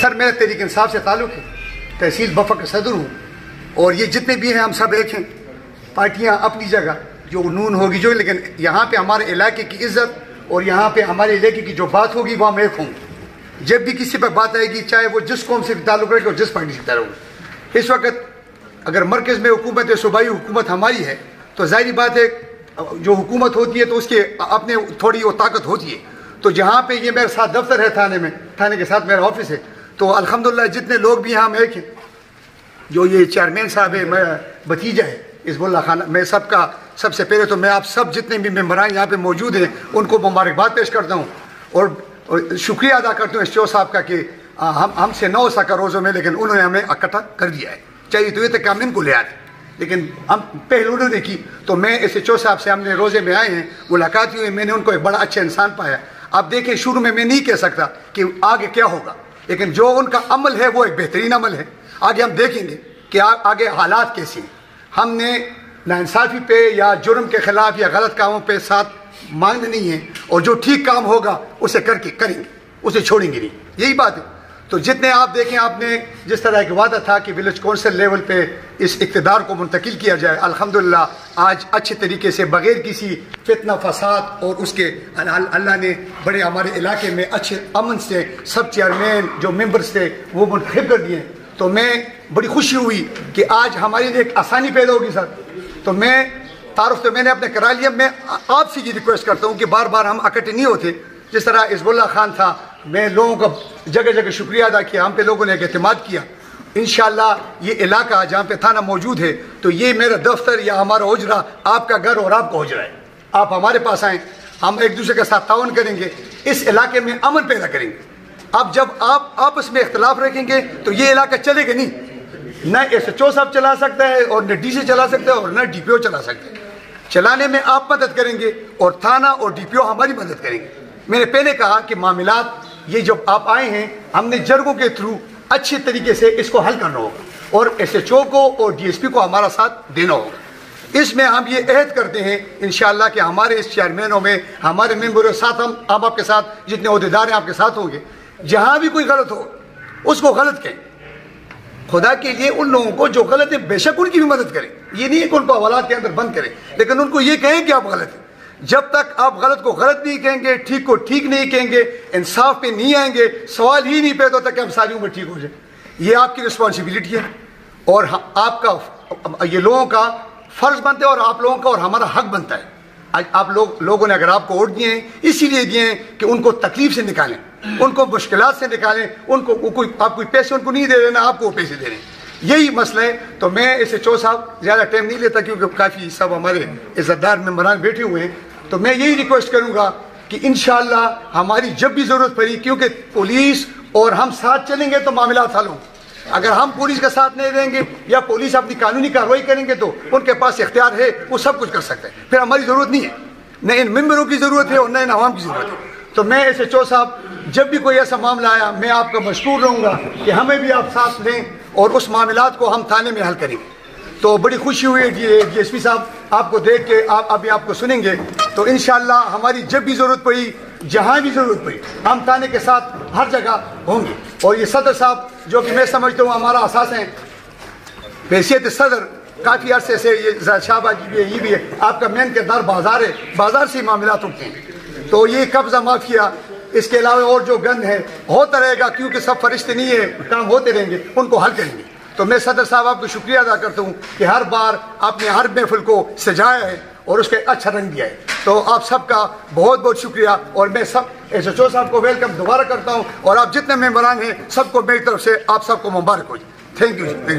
سر میرا تحریک انصاف سے تعلق ہے، تحصیل بفا کا صدر ہوں، اور یہ جتنے بھی ہیں ہم سب ایک ہیں، پارٹیاں اپنی جگہ جو نون ہوگی جو، لیکن یہاں پہ ہمارے علاقے کی عزت اور یہاں پہ ہمارے علاقے کی جو بات ہوگی وہ ہم ایک ہوں گے۔ جب بھی کسی پر بات آئے گی، چاہے وہ جس قوم سے تعلق رکھے اور جس پارٹی سے تعلق رکھے، اس وقت اگر مرکز میں حکومت ہے، صوبائی حکومت ہماری ہے، تو ظاہری بات ہے جو حکومت ہوتی ہے تو اس کے اپنے تھوڑی وہ طاقت ہوتی ہے۔ تو جہاں پہ یہ میرے ساتھ دفتر ہے تھانے میں، تھانے کے ساتھ میرا آفس ہے، تو الحمدللہ جتنے لوگ بھی ہم ایک ہیں، جو یہ چیئرمین صاحب ہے، میں بھتیجا ہے حزب اللہ خان، میں سب کا سب سے پہلے تو میں آپ سب جتنے بھی ممبران یہاں پہ موجود ہیں ان کو مبارکباد پیش کرتا ہوں، اور شکریہ ادا کرتا ہوں ایس او صاحب کا کہ ہم سے نہ ہو سکا روزوں میں، لیکن انہوں نے ہمیں اکٹھا کر دیا ہے۔ چاہیے تو یہ تک کہ ہم ان کو لے آتے، لیکن ہم پہلے انہوں نے کی، تو میں ایس ایچ او صاحب سے ہم نے روزے میں آئے ہیں، ملاقات ہوئی، میں نے ان کو ایک بڑا اچھا انسان پایا۔ آپ دیکھیں شروع میں نہیں کہہ سکتا کہ آگے کیا ہوگا، لیکن جو ان کا عمل ہے وہ ایک بہترین عمل ہے۔ آگے ہم دیکھیں گے کہ آگے حالات کیسے ہیں۔ ہم نے ناانصافی پہ یا جرم کے خلاف یا غلط کاموں پہ ساتھ مانگنے نہیں ہے، اور جو ٹھیک کام ہوگا اسے کریں گے، اسے چھوڑیں گے نہیں، یہی بات ہے۔ تو جتنے آپ دیکھیں، آپ نے جس طرح ایک وعدہ تھا کہ ولیج کونسل لیول پہ اس اقتدار کو منتقل کیا جائے، الحمدللہ آج اچھے طریقے سے بغیر کسی فتنہ فساد اور اس کے اللہ نے بڑے ہمارے علاقے میں اچھے امن سے سب چیئرمین جو ممبرس تھے وہ منتخب کر دیے۔ تو میں بڑی خوشی ہوئی کہ آج ہمارے لیے ایک آسانی پیدا ہوگی سر۔ تو میں تعارف تو میں نے اپنے کرا لیا، میں آپ سے یہ ریکویسٹ کرتا ہوں کہ بار بار ہم اکٹھے نہیں ہوتے، جس طرح حزب اللہ خان تھا، میں لوگوں کا جگہ جگہ شکریہ ادا کیا، ہم پہ لوگوں نے ایک اعتماد کیا۔ انشاءاللہ یہ علاقہ جہاں پہ تھانہ موجود ہے تو یہ میرا دفتر یا ہمارا حجرہ آپ کا گھر اور آپ کا حجرہ ہے، آپ ہمارے پاس آئیں، ہم ایک دوسرے کے ساتھ تعاون کریں گے، اس علاقے میں امن پیدا کریں گے۔ اب جب آپ آپس میں اختلاف رکھیں گے تو یہ علاقہ چلے گا نہیں، نہ ایس ایچ او صاحب چلا سکتا ہے اور نہ ڈی سی چلا سکتا ہے اور نہ ڈی پی او چلا سکتا ہے۔ چلانے میں آپ مدد کریں گے اور تھانہ اور ڈی پی او ہماری مدد کریں گے۔ میں نے پہلے کہا کہ معاملات یہ جب آپ آئے ہیں ہم نے جرگوں کے تھرو اچھے طریقے سے اس کو حل کرنا ہوگا، اور ایس ایچ او کو اور ڈی ایس پی کو ہمارا ساتھ دینا ہوگا۔ اس میں ہم یہ عہد کرتے ہیں انشاءاللہ کہ ہمارے اس چیئرمینوں میں ہمارے ممبروں ساتھ ہم آپ کے ساتھ جتنے عہدیدار ہیں آپ کے ساتھ ہوں گے، جہاں بھی کوئی غلط ہو اس کو غلط کہیں، خدا کے لیے ان لوگوں کو جو غلط ہیں بے شک ان کی بھی مدد کریں، یہ نہیں ہے کہ ان کو حوالات کے اندر بند کریں، لیکن ان کو یہ کہیں کہ آپ غلط ہیں۔ جب تک آپ غلط کو غلط نہیں کہیں گے، ٹھیک کو ٹھیک نہیں کہیں گے، انصاف پہ نہیں آئیں گے، سوال ہی نہیں پیدا ہوتا کہ ہم ساری عمر ٹھیک ہو جائیں۔ یہ آپ کی رسپانسبلٹی ہے، اور آپ کا یہ لوگوں کا فرض بنتا ہے، اور آپ لوگوں کا اور ہمارا حق بنتا ہے۔ آج آپ لوگوں نے اگر آپ کو ووٹ دیے ہیں اسی لیے دیے ہیں کہ ان کو تکلیف سے نکالیں، ان کو مشکلات سے نکالیں، ان کو آپ کوئی پیسے ان کو نہیں دے رہے نا آپ کو وہ پیسے دے رہے ہیں، یہی مسئلہ ہے۔ تو میں ایس ایچ او صاحب زیادہ ٹائم نہیں لیتا کیونکہ کافی سب ہمارے عزت دار ممبران بیٹھے ہوئے ہیں، تو میں یہی ریکویسٹ کروں گا کہ انشاءاللہ ہماری جب بھی ضرورت پڑی، کیونکہ پولیس اور ہم ساتھ چلیں گے تو معاملات حل ہوں، اگر ہم پولیس کا ساتھ نہیں دیں گے یا پولیس اپنی قانونی کارروائی کریں گے تو ان کے پاس اختیار ہے، وہ سب کچھ کر سکتے ہیں، پھر ہماری ضرورت نہیں ہے، نہ ان ممبروں کی ضرورت ہے اور نہ ان عوام کی ضرورت ہے۔ تو میں ایس ایچ او صاحب جب بھی کوئی ایسا معاملہ آیا میں آپ کا مشکور رہوں گا کہ ہمیں بھی آپ ساتھ لیں اور اس معاملات کو ہم تھانے میں حل کریں گے۔ تو بڑی خوشی ہوئی ڈی ایس پی صاحب آپ کو دیکھ کے، ابھی آپ کو سنیں گے، تو انشاءاللہ ہماری جب بھی ضرورت پڑی، جہاں بھی ضرورت پڑی، ہم تھانے کے ساتھ ہر جگہ ہوں گے۔ اور یہ صدر صاحب جو کہ میں سمجھتا ہوں ہمارا اساس ہیں، بحیثیت صدر کافی عرصے سے یہ شاہ باجی بھی ہے، یہ بھی ہے، آپ کا مین کردار بازار ہے، بازار سے معاملات ہوتے ہیں، تو یہ قبضہ مافیا اس کے علاوہ اور جو گند ہے ہوتا رہے گا، کیونکہ سب فرشتے نہیں ہیں، کام ہوتے رہیں گے، ان کو حل کریں گے۔ تو میں صدر صاحب آپ کو شکریہ ادا کرتا ہوں کہ ہر بار آپ نے ہر محفل کو سجایا ہے اور اس کے اچھا رنگ دیا ہے، تو آپ سب کا بہت بہت شکریہ، اور میں سب ایس ایچ او صاحب کو ویلکم دوبارہ کرتا ہوں، اور آپ جتنے ممبران ہیں سب کو میری طرف سے آپ سب کو مبارک ہو جائے۔ Thank you.